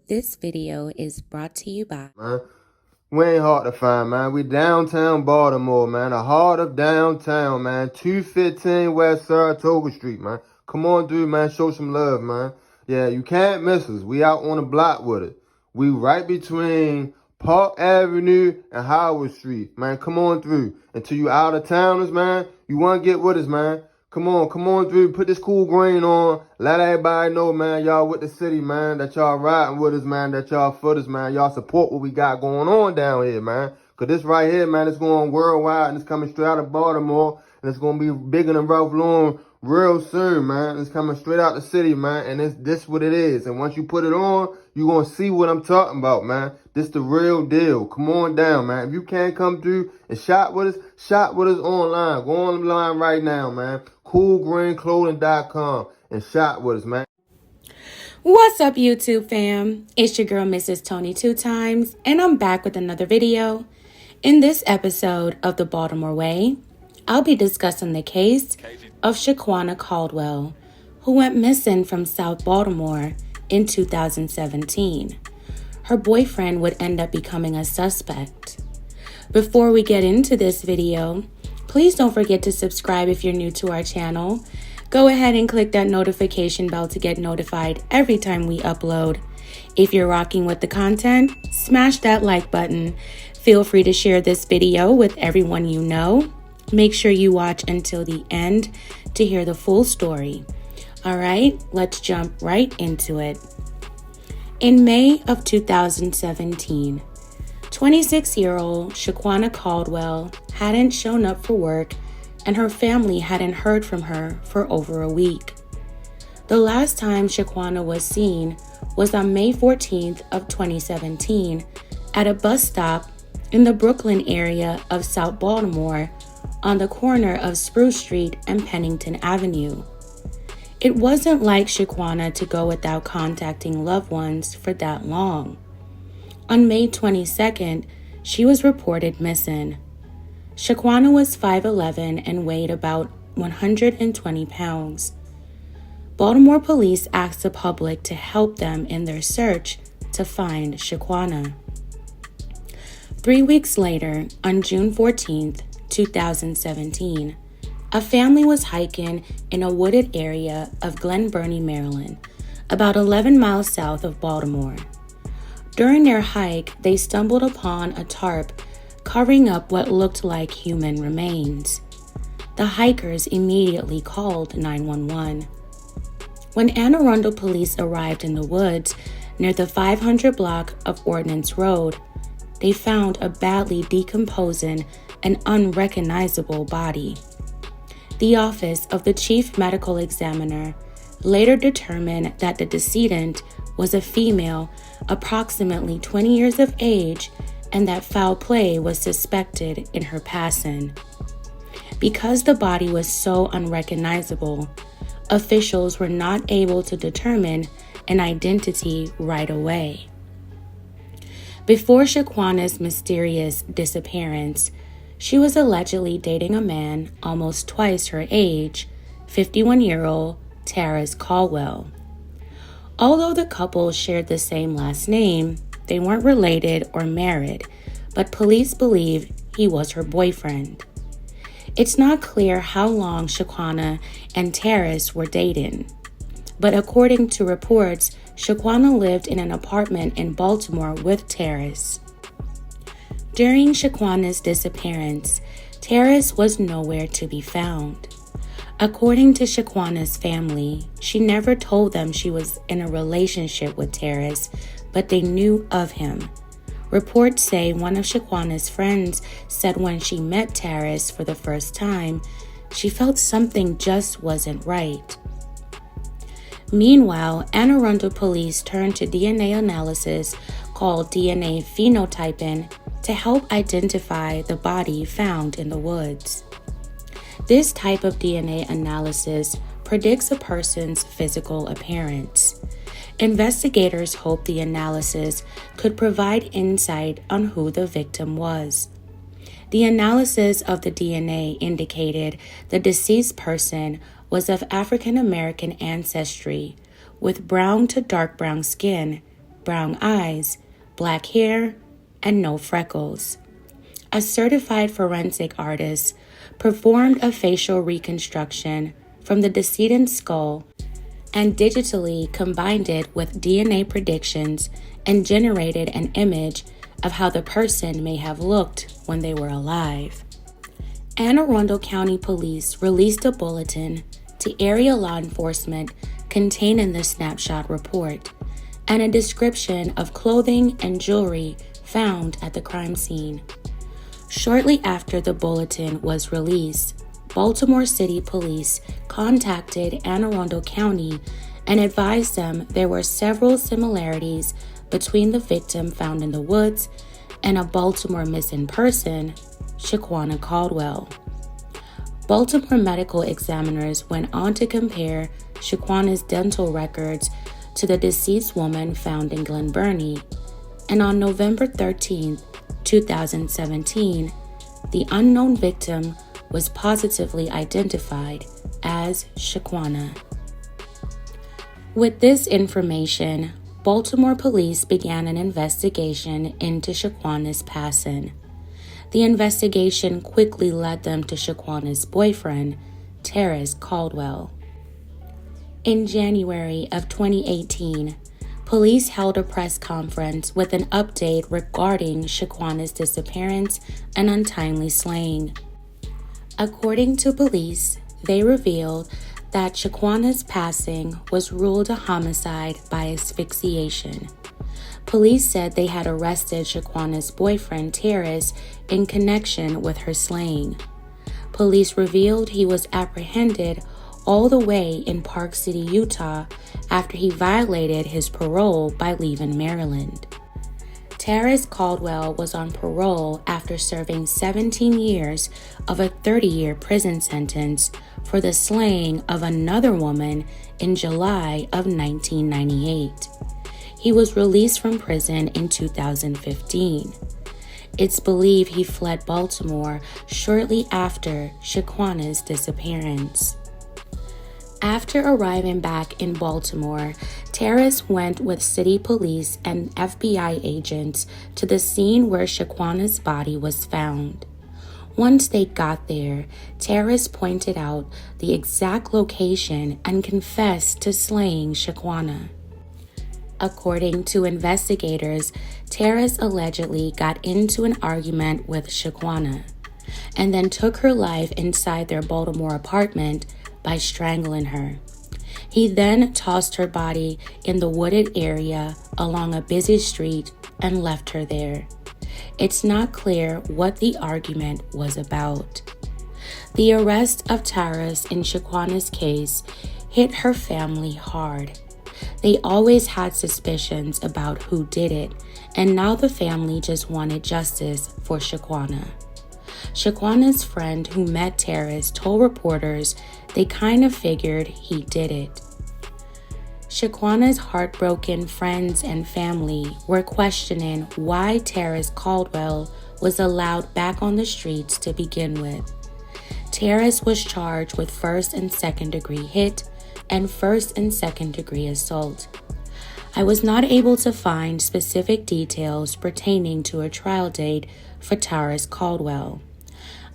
This video is brought to you by Man, we ain't hard to find, man. We downtown Baltimore, man. The heart of downtown, man. 215 West Saratoga Street, man. Come on through, man. Show some love, man. Yeah, you can't miss us. We out on the block with it. We right between Park Avenue and Howard Street, man. Come on through. Until you out of towners, man, you want to get with us, man. Come on through. Put this cool green on. Let everybody know, man, y'all with the city, man, that y'all riding with us, man, that y'all foot us, man. Y'all support what we got going on down here, man. Because this right here, man, it's going worldwide, and it's coming straight out of Baltimore, and it's going to be bigger than Ralph Lauren real soon, man. It's coming straight out the city, man, and this what it is. And once you put it on, you're going to see what I'm talking about, man. This the real deal. Come on down, man. If you can't come through and shop with us online. Go online right now, man. CoolGreenClothing.com and shop with us, man. What's up, YouTube fam? It's your girl, Mrs. Tony 2 times, and I'm back with another video. In this episode of the Baltimore Way, I'll be discussing the case of Shaquana Caldwell, who went missing from South Baltimore in 2017. Her boyfriend would end up becoming a suspect. Before we get into this video, please don't forget to subscribe if you're new to our channel. Go ahead and click that notification bell to get notified every time we upload. If you're rocking with the content, smash that like button. Feel free to share this video with everyone you know. Make sure you watch until the end to hear the full story. All right, let's jump right into it. In May of 2017, 26-year-old Shaquana Caldwell hadn't shown up for work, and her family hadn't heard from her for over a week. The last time Shaquana was seen was on May 14th of 2017 at a bus stop in the Brooklyn area of South Baltimore on the corner of Spruce Street and Pennington Avenue. It wasn't like Shaquana to go without contacting loved ones for that long. On May 22nd, she was reported missing. Shaquana was 5'11" and weighed about 120 pounds. Baltimore police asked the public to help them in their search to find Shaquana. 3 weeks later, on June 14th, 2017, a family was hiking in a wooded area of Glen Burnie, Maryland, about 11 miles south of Baltimore. During their hike, they stumbled upon a tarp covering up what looked like human remains. The hikers immediately called 911. When Anne Arundel police arrived in the woods near the 500 block of Ordnance Road, they found a badly decomposing and unrecognizable body. The office of the chief medical examiner later determined that the decedent was a female approximately 20 years of age and that foul play was suspected in her passing. Because the body was so unrecognizable, officials were not able to determine an identity right away. Before Shaquana's mysterious disappearance, she was allegedly dating a man almost twice her age, 51-year-old Terrace Caldwell. Although the couple shared the same last name, they weren't related or married, but police believe he was her boyfriend. It's not clear how long Shaquana and Terrace were dating, but according to reports, Shaquana lived in an apartment in Baltimore with Terrace. During Shaquana's disappearance, Terrace was nowhere to be found. According to Shaquana's family, she never told them she was in a relationship with Terrace, but they knew of him. Reports say one of Shaquana's friends said when she met Terrace for the first time, she felt something just wasn't right. Meanwhile, Anne Arundel police turned to DNA analysis called DNA phenotyping to help identify the body found in the woods. This type of DNA analysis predicts a person's physical appearance. Investigators hope the analysis could provide insight on who the victim was. The analysis of the DNA indicated the deceased person was of African American ancestry, with brown to dark brown skin, brown eyes, black hair, and no freckles. A certified forensic artist performed a facial reconstruction from the decedent's skull and digitally combined it with DNA predictions and generated an image of how the person may have looked when they were alive. Anne Arundel County Police released a bulletin to area law enforcement containing the snapshot report and a description of clothing and jewelry found at the crime scene. Shortly after the bulletin was released, Baltimore City Police contacted Anne Arundel County and advised them there were several similarities between the victim found in the woods and a Baltimore missing person, Shaquana Caldwell. Baltimore medical examiners went on to compare Shaquana's dental records to the deceased woman found in Glen Burnie, and on November 13, 2017, the unknown victim was positively identified as Shaquana. With this information, Baltimore police began an investigation into Shaquana's passing. The investigation quickly led them to Shaquana's boyfriend, Terrace Caldwell. In January of 2018, police held a press conference with an update regarding Shaquana's disappearance and untimely slaying. According to police, they revealed that Shaquana's passing was ruled a homicide by asphyxiation. Police said they had arrested Shaquana's boyfriend, Terrace, in connection with her slaying. Police revealed he was apprehended all the way in Park City, Utah, after he violated his parole by leaving Maryland. Terrace Caldwell was on parole after serving 17 years of a 30-year prison sentence for the slaying of another woman in July of 1998. He was released from prison in 2015. It's believed he fled Baltimore shortly after Shaquana's disappearance. After arriving back in Baltimore, Terrace went with city police and FBI agents to the scene where Shaquana's body was found. Once they got there, Terrace pointed out the exact location and confessed to slaying Shaquana. According to investigators, Terrace allegedly got into an argument with Shaquana and then took her life inside their Baltimore apartment by strangling her. He then tossed her body in the wooded area along a busy street and left her there. It's not clear what the argument was about. The arrest of Terrace in Shaquana's case hit her family hard. They always had suspicions about who did it, and now the family just wanted justice for Shaquana. Shaquana's friend who met Terrace told reporters they kind of figured he did it. Shaquana's heartbroken friends and family were questioning why Terrace Caldwell was allowed back on the streets to begin with. Terrace was charged with first and second degree hit and first and second degree assault. I was not able to find specific details pertaining to a trial date for Terrace Caldwell.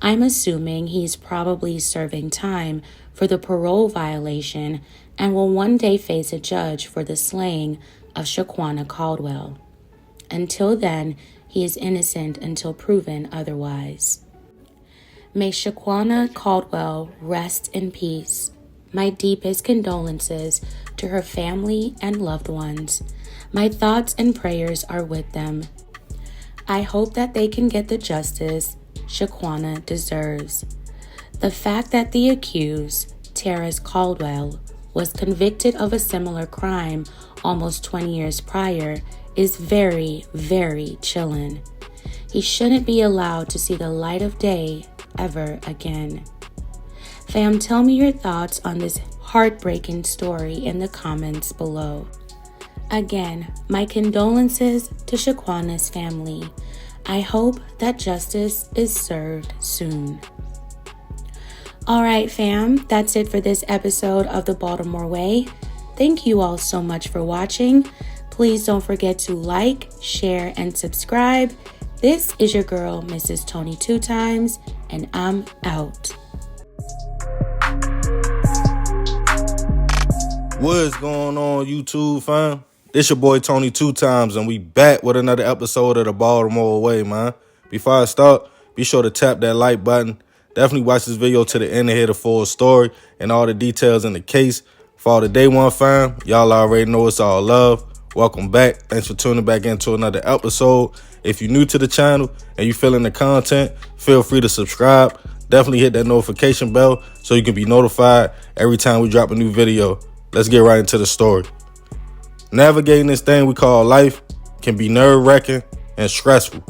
I'm assuming he's probably serving time for the parole violation and will one day face a judge for the slaying of Shaquana Caldwell. Until then, he is innocent until proven otherwise. May Shaquana Caldwell rest in peace. My deepest condolences to her family and loved ones. My thoughts and prayers are with them. I hope that they can get the justice Shaquana deserves. The fact that the accused, Terrace Caldwell, was convicted of a similar crime almost 20 years prior is very, very chilling. He shouldn't be allowed to see the light of day ever again. Fam, tell me your thoughts on this heartbreaking story in the comments below. Again, my condolences to Shaquana's family. I hope that justice is served soon. All right, fam, that's it for this episode of the Baltimore Way. Thank you all so much for watching. Please don't forget to like, share, and subscribe. This is your girl, Mrs. Tony Two Times, and I'm out. What's going on, YouTube fam? It's your boy Tony Two Times, and we back with another episode of the Baltimore Way, man. Before I start, be sure to tap that like button. Definitely watch this video to the end to hear the full story and all the details in the case. For all the day one fam, y'all already know it's all love. Welcome back. Thanks for tuning back into another episode. If you're new to the channel and you feeling the content, feel free to subscribe. Definitely hit that notification bell so you can be notified every time we drop a new video. Let's get right into the story. Navigating this thing we call life can be nerve-wracking and stressful.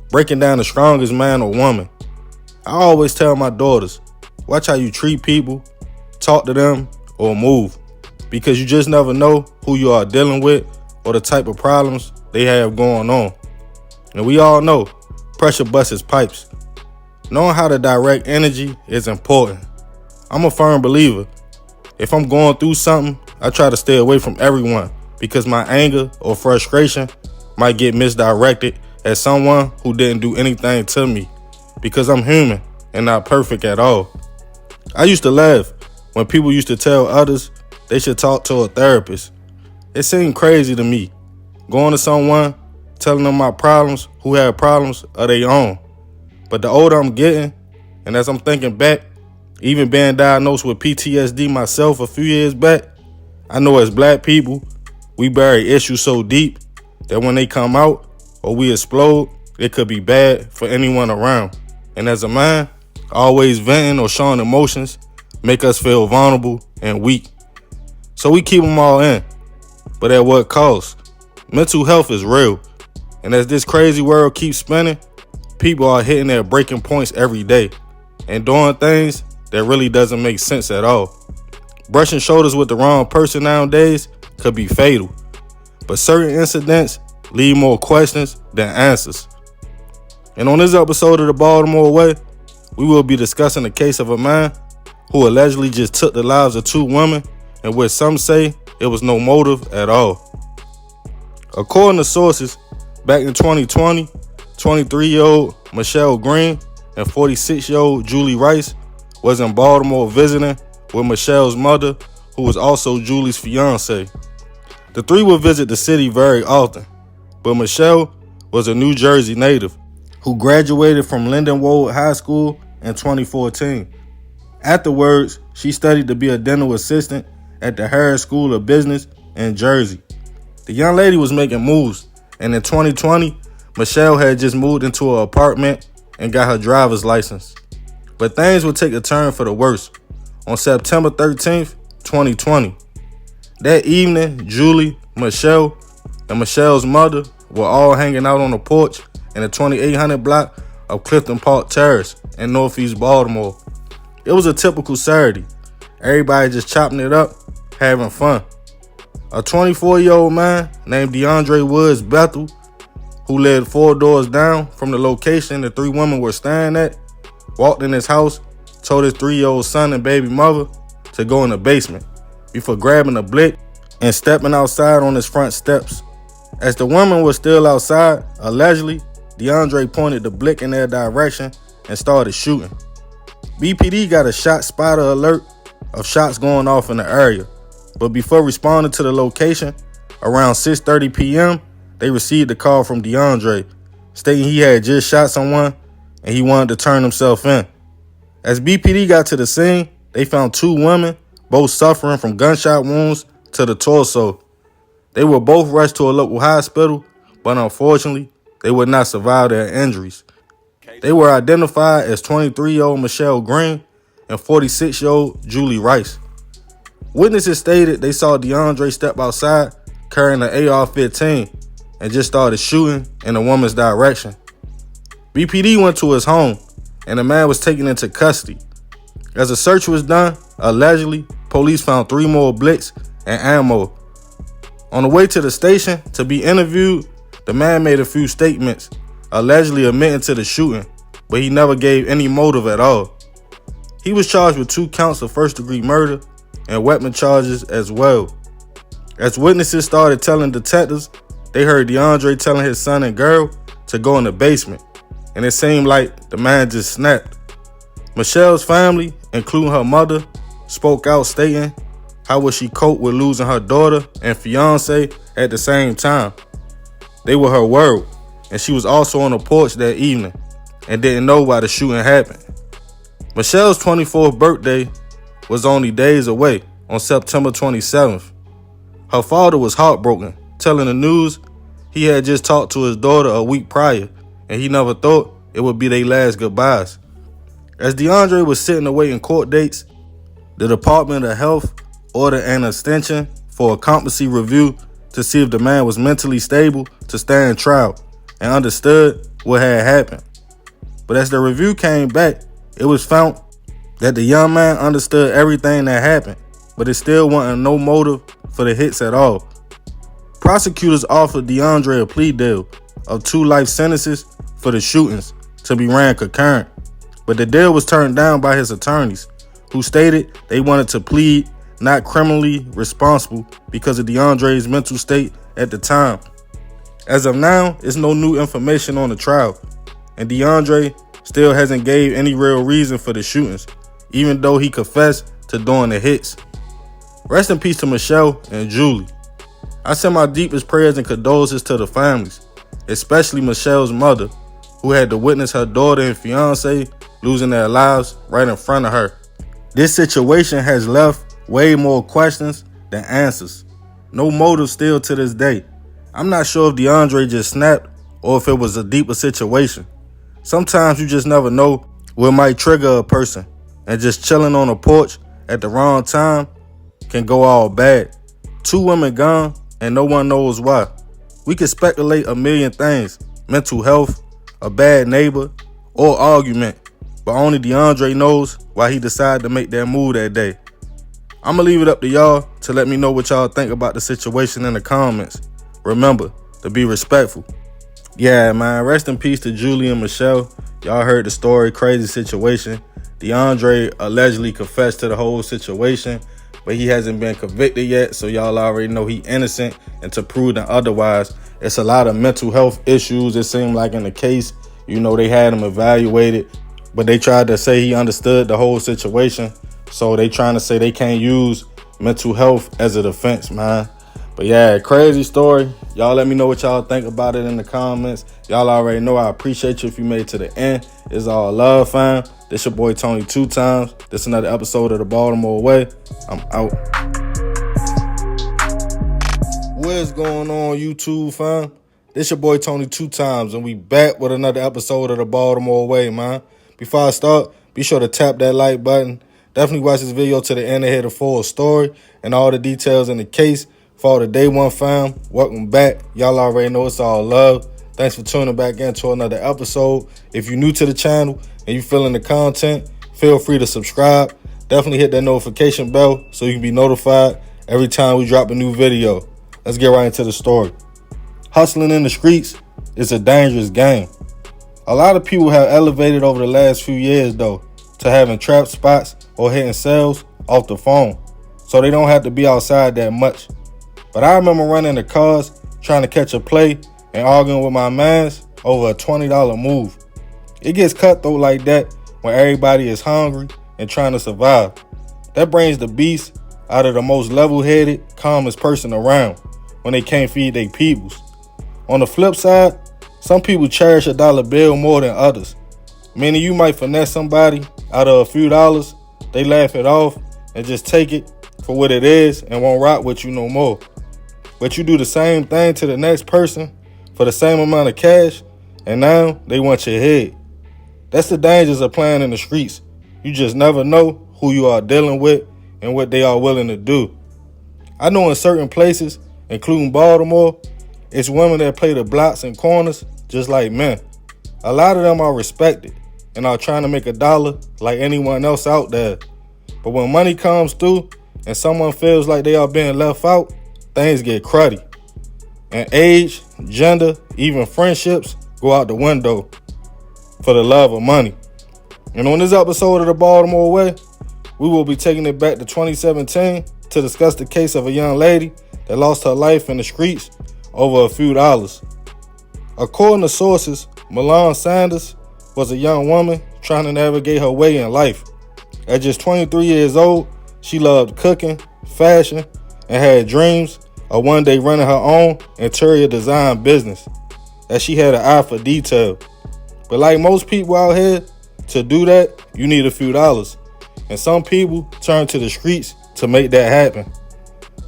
Breaking down the strongest man or woman. I always tell my daughters, watch how you treat people, talk to them, or move. Because you just never know who you are dealing with or the type of problems they have going on. And we all know pressure busts pipes. Knowing how to direct energy is important. I'm a firm believer. If I'm going through something, I try to stay away from everyone because my anger or frustration might get misdirected at someone who didn't do anything to me because I'm human and not perfect at all. I used to laugh when people used to tell others they should talk to a therapist. It seemed crazy to me. Going to someone, telling them my problems who had problems of their own. But the older I'm getting, and as I'm thinking back, even being diagnosed with PTSD myself a few years back, I know as black people, we bury issues so deep that when they come out or we explode, it could be bad for anyone around. And as a man, always venting or showing emotions make us feel vulnerable and weak. So we keep them all in, but at what cost? Mental health is real. And as this crazy world keeps spinning, people are hitting their breaking points every day and doing things that really doesn't make sense at all. Brushing shoulders with the wrong person nowadays could be fatal, but certain incidents leave more questions than answers. And on this episode of the Baltimore Way, we will be discussing the case of a man who allegedly just took the lives of two women, in which some say it was no motive at all. According to sources, back in 2020, 23-year-old Michelle Greene and 46-year-old Julie Rice was in Baltimore visiting with Michelle's mother, who was also Julie's fiance. The three would visit the city very often, but Michelle was a New Jersey native who graduated from Lindenwold High School in 2014. Afterwards, she studied to be a dental assistant at the Harris School of Business in Jersey. The young lady was making moves, and in 2020, Michelle had just moved into her apartment and got her driver's license. But things would take a turn for the worse on September 13th, 2020. That evening, Julie, Michelle, and Michelle's mother were all hanging out on the porch in the 2800 block of Clifton Park Terrace in Northeast Baltimore. It was a typical Saturday. Everybody just chopping it up, having fun. A 24-year-old man named DeAndre Woods Bethel, who lived 4 doors down from the location the three women were staying at, walked in his house, told his 3-year-old son and baby mother to go in the basement before grabbing a blick and stepping outside on his front steps. As the women were still outside, allegedly, DeAndre pointed the blick in their direction and started shooting. BPD got a shot spotter alert of shots going off in the area, but before responding to the location, around 6:30 p.m., they received a call from DeAndre stating he had just shot someone and he wanted to turn himself in. As BPD got to the scene, they found 2 women, both suffering from gunshot wounds to the torso. They were both rushed to a local hospital, but unfortunately, they would not survive their injuries. They were identified as 23-year-old Michelle Greene and 46-year-old Julie Rice. Witnesses stated they saw DeAndre step outside carrying an AR-15 and just started shooting in the woman's direction. BPD went to his home and the man was taken into custody. As a search was done, allegedly, police found 3 more blicks and ammo. On the way to the station to be interviewed, the man made a few statements, allegedly admitting to the shooting, but he never gave any motive at all. He was charged with 2 counts of first-degree murder and weapon charges as well. As witnesses started telling detectives, they heard DeAndre telling his son and girl to go in the basement, and it seemed like the man just snapped. Michelle's family, including her mother, spoke out stating how would she cope with losing her daughter and fiance at the same time. They were her world, and she was also on the porch that evening and didn't know why the shooting happened. Michelle's 24th birthday was only days away on September 27th. Her father was heartbroken, telling the news he had just talked to his daughter a week prior, and he never thought it would be their last goodbyes. As DeAndre was sitting awaiting court dates, the Department of Health ordered an extension for a competency review to see if the man was mentally stable to stand trial and understood what had happened. But as the review came back, it was found that the young man understood everything that happened, but it still wasn't no motive for the hits at all. Prosecutors offered DeAndre a plea deal of 2 life sentences for the shootings to be ran concurrent, but the deal was turned down by his attorneys, who stated they wanted to plead not criminally responsible because of DeAndre's mental state at the time. As of now, there's no new information on the trial, and DeAndre still hasn't gave any real reason for the shootings, even though he confessed to doing the hits. Rest in peace to Michelle and Julie. I send my deepest prayers and condolences to the families, especially Michelle's mother, who had to witness her daughter and fiance losing their lives right in front of her. This situation has left way more questions than answers. No motive still to this day. I'm not sure if DeAndre just snapped or if it was a deeper situation. Sometimes you just never know what might trigger a person, and just chilling on a porch at the wrong time can go all bad. 2 women gone and no one knows why. We could speculate a million things: mental health, a bad neighbor, or argument, but only DeAndre knows why he decided to make that move that day. I'ma leave it up to y'all to let me know what y'all think about the situation in the comments. Remember to be respectful. Yeah, man, rest in peace to Julie and Michelle. Y'all heard the story, crazy situation. DeAndre allegedly confessed to the whole situation, but he hasn't been convicted yet, so y'all already know he innocent, and to prove that otherwise, it's a lot of mental health issues. It seemed like in the case, they had him evaluated, but they tried to say he understood the whole situation, so they trying to say they can't use mental health as a defense, man. But yeah, crazy story. Y'all let me know what y'all think about it in the comments. Y'all already know I appreciate you if you made it to the end. It's all love, fam. This your boy Tony 2 times. This another episode of the Baltimore Way. I'm out. What's going on, YouTube, fam? This your boy Tony 2 times, and we back with another episode of the Baltimore Way, man. Before I start, be sure to tap that like button. Definitely watch this video to the end to hear the full story and all the details in the case. For all the day one fam, welcome back. Y'all already know it's all love. Thanks for tuning back into another episode. If you're new to the channel and you feeling the content, feel free to subscribe. Definitely hit that notification bell so you can be notified every time we drop a new video. Let's get right into the story. Hustling in the streets is a dangerous game. A lot of people have elevated over the last few years, though, to having trap spots or hitting sales off the phone, so they don't have to be outside that much. But I remember running the cars, trying to catch a play, and arguing with my mans over a $20 move. It gets cutthroat like that when everybody is hungry and trying to survive. That brings the beast out of the most level-headed, calmest person around when they can't feed their peoples. On the flip side, some people cherish a dollar bill more than others. Meaning you might finesse somebody out of a few dollars, they laugh it off and just take it for what it is and won't rock with you no more. But you do the same thing to the next person for the same amount of cash, and now they want your head. That's the dangers of playing in the streets. You just never know who you are dealing with and what they are willing to do. I know in certain places, including Baltimore, it's women that play the blocks and corners just like men. A lot of them are respected and are trying to make a dollar like anyone else out there. But when money comes through and someone feels like they are being left out, things get cruddy. And age, gender, even friendships go out the window for the love of money. And on this episode of the Baltimore Way, we will be taking it back to 2017 to discuss the case of a young lady that lost her life in the streets over a few dollars. According to sources, Milan Sines was a young woman trying to navigate her way in life. At just 23 years old, she loved cooking, fashion, and had dreams of one day running her own interior design business, as she had an eye for detail. But like most people out here, to do that, you need a few dollars. And some people turn to the streets to make that happen.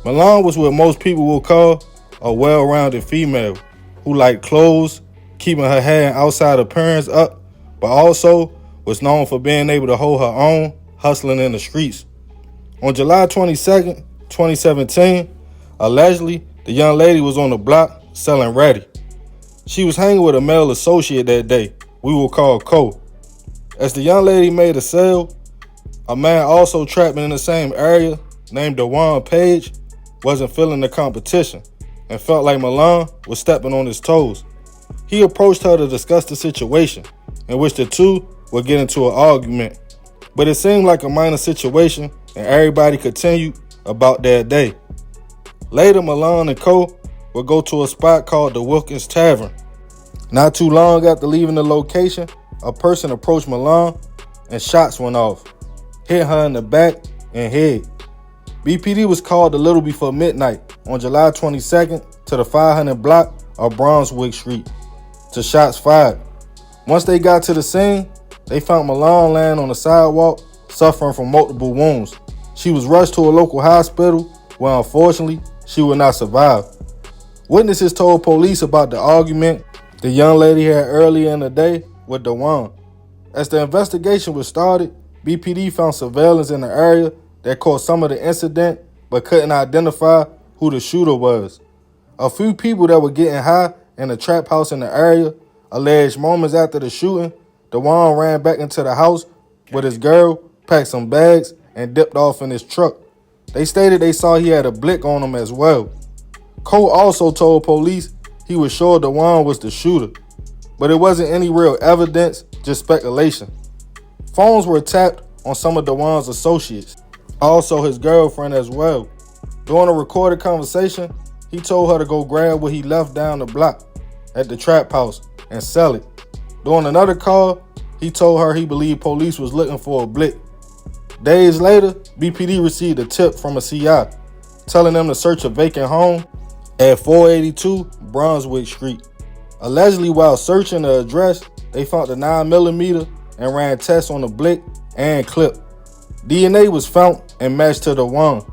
Milan was what most people will call a well-rounded female who liked clothes, keeping her hair and outside appearance up, but also was known for being able to hold her own, hustling in the streets. On July 22nd, 2017, allegedly, the young lady was on the block selling ratty. She was hanging with a male associate that day, we will call Cole. As the young lady made a sale, a man also trapped in the same area, named Dewan Page, wasn't feeling the competition and felt like Milan was stepping on his toes. He approached her to discuss the situation, in which the two would get into an argument. But it seemed like a minor situation, and everybody continued about their day. Later, Milan and Cole would go to a spot called the Wilkins Tavern. Not too long after leaving the location, a person approached Milan and shots went off, hit her in the back and head. BPD was called a little before midnight on July 22nd to the 500 block of Brunswick Street to shots fired. Once they got to the scene, they found Milan laying on the sidewalk, suffering from multiple wounds. She was rushed to a local hospital where unfortunately she would not survive. Witnesses told police about the argument the young lady had earlier in the day with Dewan. As the investigation was started, BPD found surveillance in the area that caught some of the incident but couldn't identify who the shooter was. A few people that were getting high in a trap house in the area alleged moments after the shooting, Dewan ran back into the house with his girl, packed some bags, and dipped off in his truck. They stated they saw he had a blick on him as well. Cole also told police he was sure Dewan was the shooter, but it wasn't any real evidence, just speculation. Phones were tapped on some of Dewan's associates, also his girlfriend as well. During a recorded conversation, he told her to go grab what he left down the block at the trap house and sell it. During another call, he told her he believed police was looking for a blick. Days later, BPD received a tip from a CI telling them to search a vacant home at 482 Brunswick Street. Allegedly, while searching the address, they found a 9mm and ran tests on the blick and clip. DNA was found and matched to Dewan.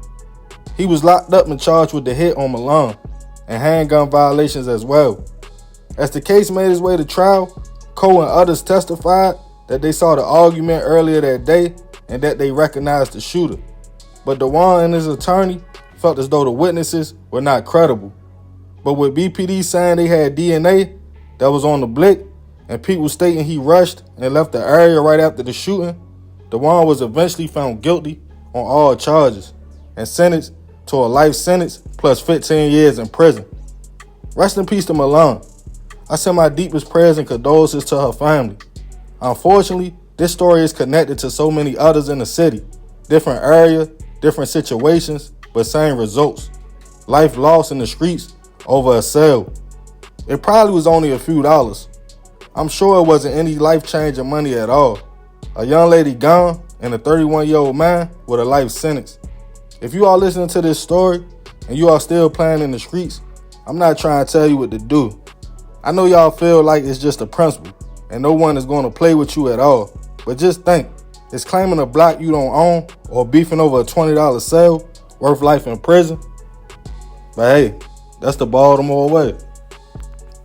He was locked up and charged with the hit on Milan and handgun violations as well. As the case made its way to trial, Cole and others testified that they saw the argument earlier that day and that they recognized the shooter. But Dewan and his attorney felt as though the witnesses were not credible. But with BPD saying they had DNA that was on the blick and people stating he rushed and left the area right after the shooting, Dewan was eventually found guilty on all charges and sentenced to a life sentence plus 15 years in prison. Rest in peace to Milan. I send my deepest prayers and condolences to her family. Unfortunately, this story is connected to so many others in the city. Different area, different situations, but same results. Life lost in the streets over a sale. It probably was only a few dollars. I'm sure it wasn't any life-changing money at all. A young lady gone and a 31-year-old man with a life sentence. If you are listening to this story and you are still playing in the streets, I'm not trying to tell you what to do. I know y'all feel like it's just a principle and no one is going to play with you at all. But just think, is claiming a block you don't own or beefing over a $20 sale worth life in prison? But hey, that's the Baltimore way.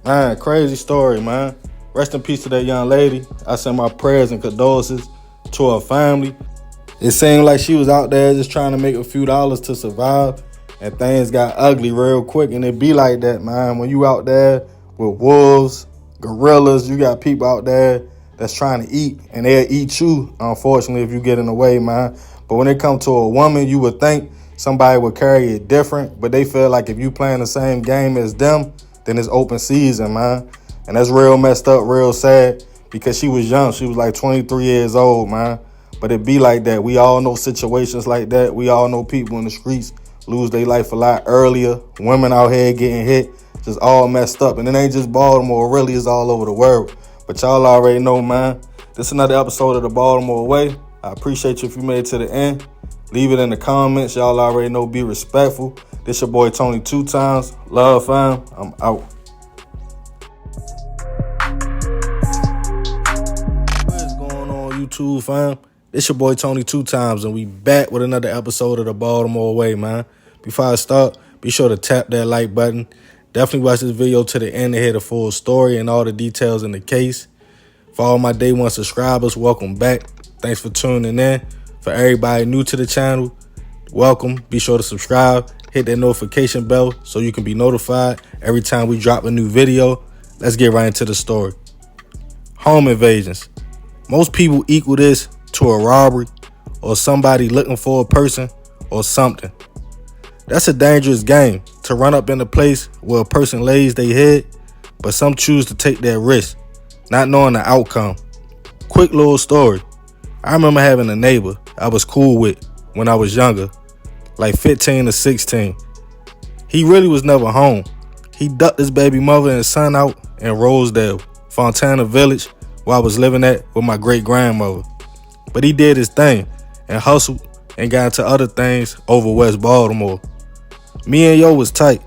Man, crazy story, man. Rest in peace to that young lady. I send my prayers and condolences to her family. It seemed like she was out there just trying to make a few dollars to survive, and things got ugly real quick. And it be like that, man. When you out there with wolves, gorillas, you got people out there that's trying to eat, and they'll eat you, unfortunately, if you get in the way, man. But when it comes to a woman, you would think somebody would carry it different, but they feel like if you playing the same game as them, then it's open season, man. And that's real messed up, real sad, because she was young. She was like 23 years old, man. But it be like that. We all know situations like that. We all know people in the streets lose their life a lot earlier. Women out here getting hit, just all messed up. And it ain't just Baltimore, really, it's all over the world. But y'all already know, man. This is another episode of the Baltimore Way. I appreciate you if you made it to the end. Leave it in the comments. Y'all already know, be respectful. This your boy Tony 2 times. Love, fam. I'm out. What's going on, YouTube, fam? This your boy Tony 2 times, and we back with another episode of the Baltimore Way, man. Before I start, be sure to tap that like button. Definitely watch this video to the end to hear the full story and all the details in the case. For all my day one subscribers, welcome back. Thanks for tuning in. For everybody new to the channel, welcome. Be sure to subscribe. Hit that notification bell so you can be notified every time we drop a new video. Let's get right into the story. Home invasions. Most people equal this to a robbery or somebody looking for a person or something. That's a dangerous game, to run up in a place where a person lays their head, but some choose to take that risk, not knowing the outcome. Quick little story. I remember having a neighbor I was cool with when I was younger, like 15 or 16. He really was never home. He ducked his baby mother and son out in Rosedale, Fontana Village, where I was living at with my great-grandmother. But he did his thing and hustled and got into other things over West Baltimore. Me and Yo was tight.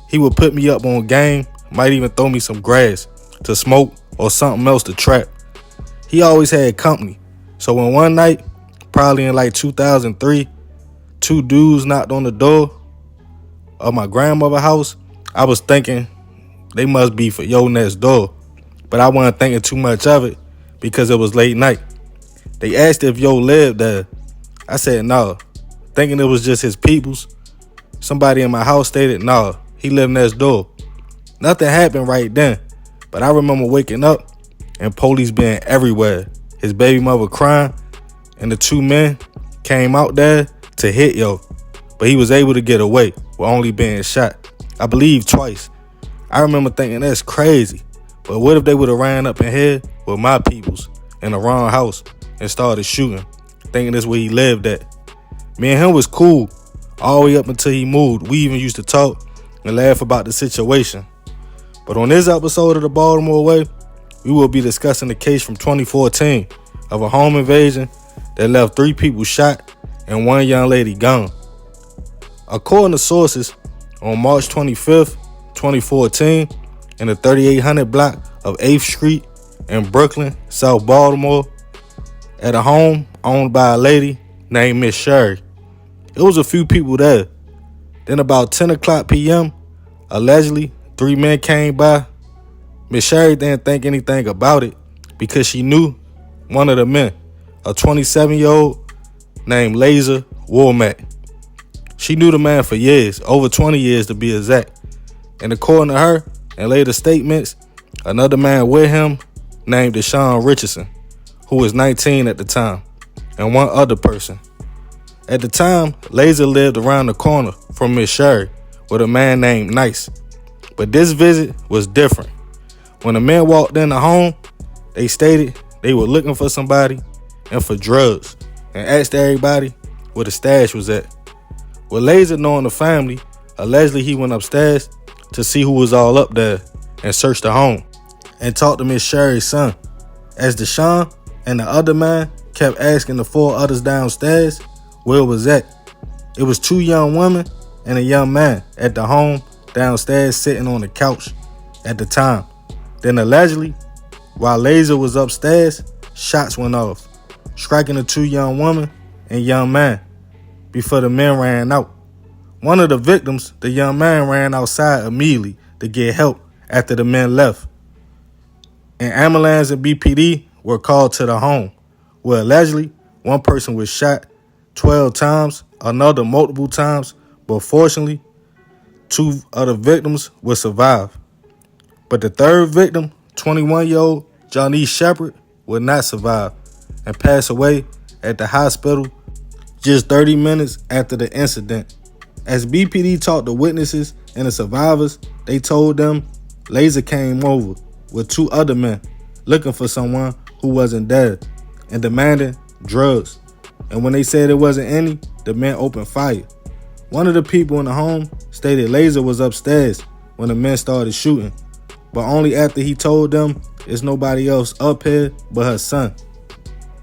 He would put me up on game, might even throw me some grass to smoke or something else to trap. He always had company. So when one night, probably in like 2003, two dudes knocked on the door of my grandmother's house, I was thinking they must be for Yo next door. But I wasn't thinking too much of it because it was late night. They asked if Yo lived there. I said no, thinking it was just his peoples. Somebody in my house stated no, he lived next door. Nothing happened right then, but I remember waking up and police being everywhere. His baby mother crying, and the two men came out there to hit Yo, but he was able to get away with only being shot, I believe twice. I remember thinking that's crazy, but what if they would have ran up in here with my peoples in the wrong house and started shooting, thinking that's where he lived at? Me and him was cool all the way up until he moved. We even used to talk and laugh about the situation. But on this episode of the Baltimore Way, we will be discussing the case from 2014 of a home invasion that left 3 people shot and 1 young lady gone. According to sources, on March 25th, 2014, in the 3800 block of 8th Street in Brooklyn, South Baltimore, at a home owned by a lady named Miss Sherry. It was a few people there. Then about 10 o'clock p.m., allegedly, 3 men came by. Miss Sherry didn't think anything about it because she knew one of the men, a 27-year-old named Laser Womack. She knew the man for years, over 20 years to be exact. And according to her and later statements, another man with him named Deshaun Richardson, who was 19 at the time, and one other person. At the time, Laser lived around the corner from Miss Sherry with a man named Nice. But this visit was different. When the men walked in the home, they stated they were looking for somebody and for drugs, and asked everybody where the stash was at. With Laser knowing the family, allegedly he went upstairs to see who was all up there and searched the home and talked to Miss Sherry's son. As Deshaun and the other man kept asking the 4 others downstairs where it was at, it was 2 young women and a young man at the home downstairs sitting on the couch at the time. Then allegedly, while Laser was upstairs, shots went off, striking the 2 young women and young man before the men ran out. One of the victims, the young man, ran outside immediately to get help after the men left. An ambulance and BPD were called to the home, where allegedly one person was shot 12 times, another multiple times, but fortunately 2 other victims would survive. But the third victim, 21-year-old Johnny Shepard, would not survive and pass away at the hospital just 30 minutes after the incident. As BPD talked to witnesses and the survivors, they told them Laser came over with 2 other men looking for someone who wasn't dead and demanding drugs. And when they said there wasn't any, the men opened fire. One of the people in the home stated Laser was upstairs when the men started shooting, but only after he told them there's nobody else up here but her son.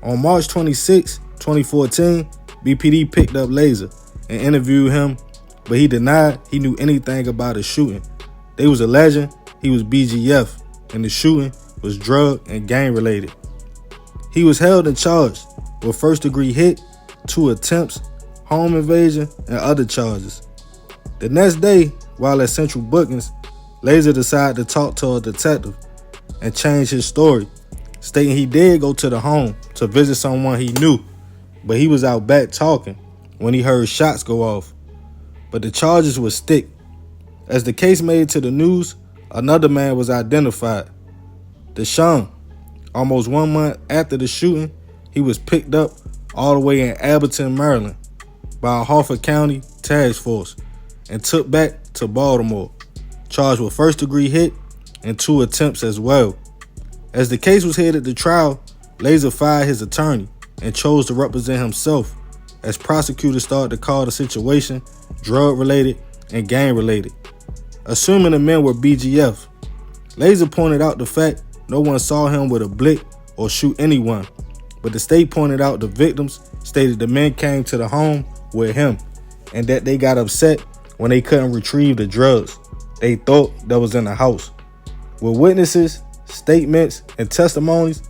On March 26, 2014, BPD picked up Laser and interviewed him, but he denied he knew anything about the shooting. They was alleging he was BGF and the shooting was drug and gang related. He was held and charged with first-degree hit, 2 attempts, home invasion, and other charges. The next day, while at Central Bookings, Laser decided to talk to a detective and change his story, stating he did go to the home to visit someone he knew, but he was out back talking when he heard shots go off. But the charges would stick. As the case made it to the news, another man was identified. Deshaun. Almost 1 month after the shooting, he was picked up all the way in Abington, Maryland, by a Harford County task force and took back to Baltimore, charged with first-degree hit and 2 attempts as well. As the case was headed to trial, Laser fired his attorney and chose to represent himself as prosecutors started to call the situation drug-related and gang-related. Assuming the men were BGF, Laser pointed out the fact no one saw him with a blick or shoot anyone, but the state pointed out the victims stated the men came to the home with him and that they got upset when they couldn't retrieve the drugs they thought that was in the house. With witnesses, statements, and testimonies,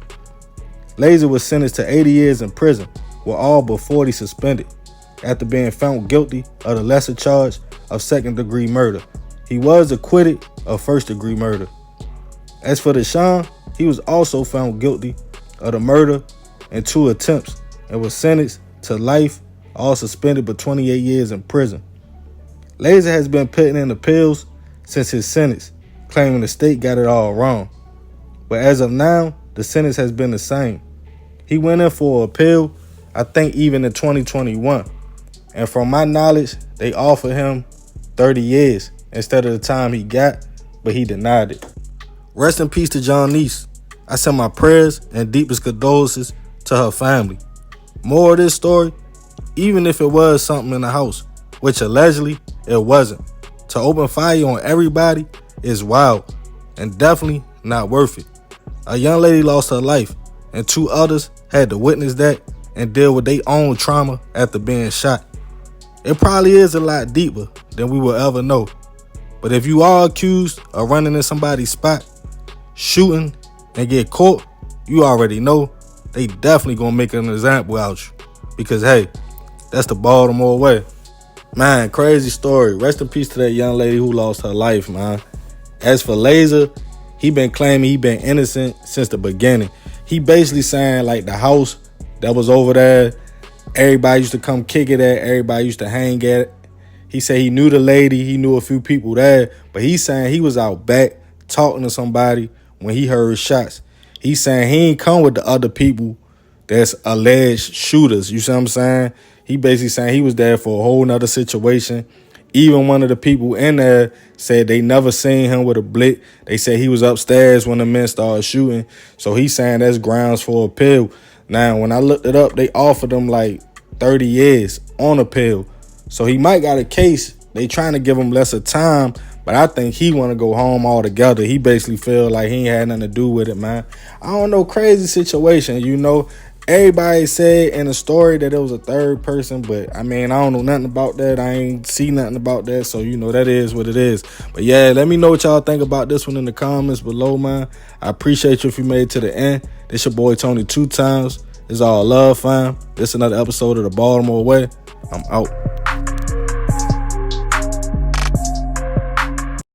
Laser was sentenced to 80 years in prison, with all but 40 suspended, after being found guilty of the lesser charge of second-degree murder. He was acquitted of first-degree murder. As for Deshaun, he was also found guilty of the murder and 2 attempts and was sentenced to life, all suspended but 28 years in prison. Laser has been putting in appeals since his sentence, claiming the state got it all wrong. But as of now, the sentence has been the same. He went in for appeal, I think even in 2021. And from my knowledge, they offered him 30 years instead of the time he got, but he denied it. Rest in peace to John Niece. I send my prayers and deepest condolences to her family. More of this story, even if it was something in the house, which allegedly it wasn't, to open fire on everybody is wild and definitely not worth it. A young lady lost her life and 2 others had to witness that and deal with their own trauma after being shot. It probably is a lot deeper than we will ever know. But if you are accused of running in somebody's spot, shooting, and get caught, you already know they definitely gonna make an example out you. Because hey, that's the Baltimore way. Man, crazy story. Rest in peace to that young lady who lost her life, man. As for Laser, he been claiming he been innocent since the beginning. He basically saying like the house that was over there, everybody used to come kick it at, everybody used to hang at it. He said he knew the lady, he knew a few people there, but he's saying he was out back talking to somebody when he heard shots. He's saying he ain't come with the other people that's alleged shooters. You see what I'm saying? He basically saying he was there for a whole nother situation. Even one of the people in there said they never seen him with a blick. They said he was upstairs when the men started shooting. So he's saying that's grounds for appeal. Now, when I looked it up, they offered him like 30 years on appeal. So he might got a case. They trying to give him lesser time, but I think he want to go home altogether. He basically feel like he ain't had nothing to do with it, man. I don't know, crazy situation, you know. Everybody said in the story that it was a third person, but I mean, I don't know nothing about that. I ain't see nothing about that, so you know, that is what it is. But yeah, let me know what y'all think about this one in the comments below, man. I appreciate you if you made it to the end. This your boy Tony 2 times. It's all love, fam. This another episode of the Baltimore Way. I'm out.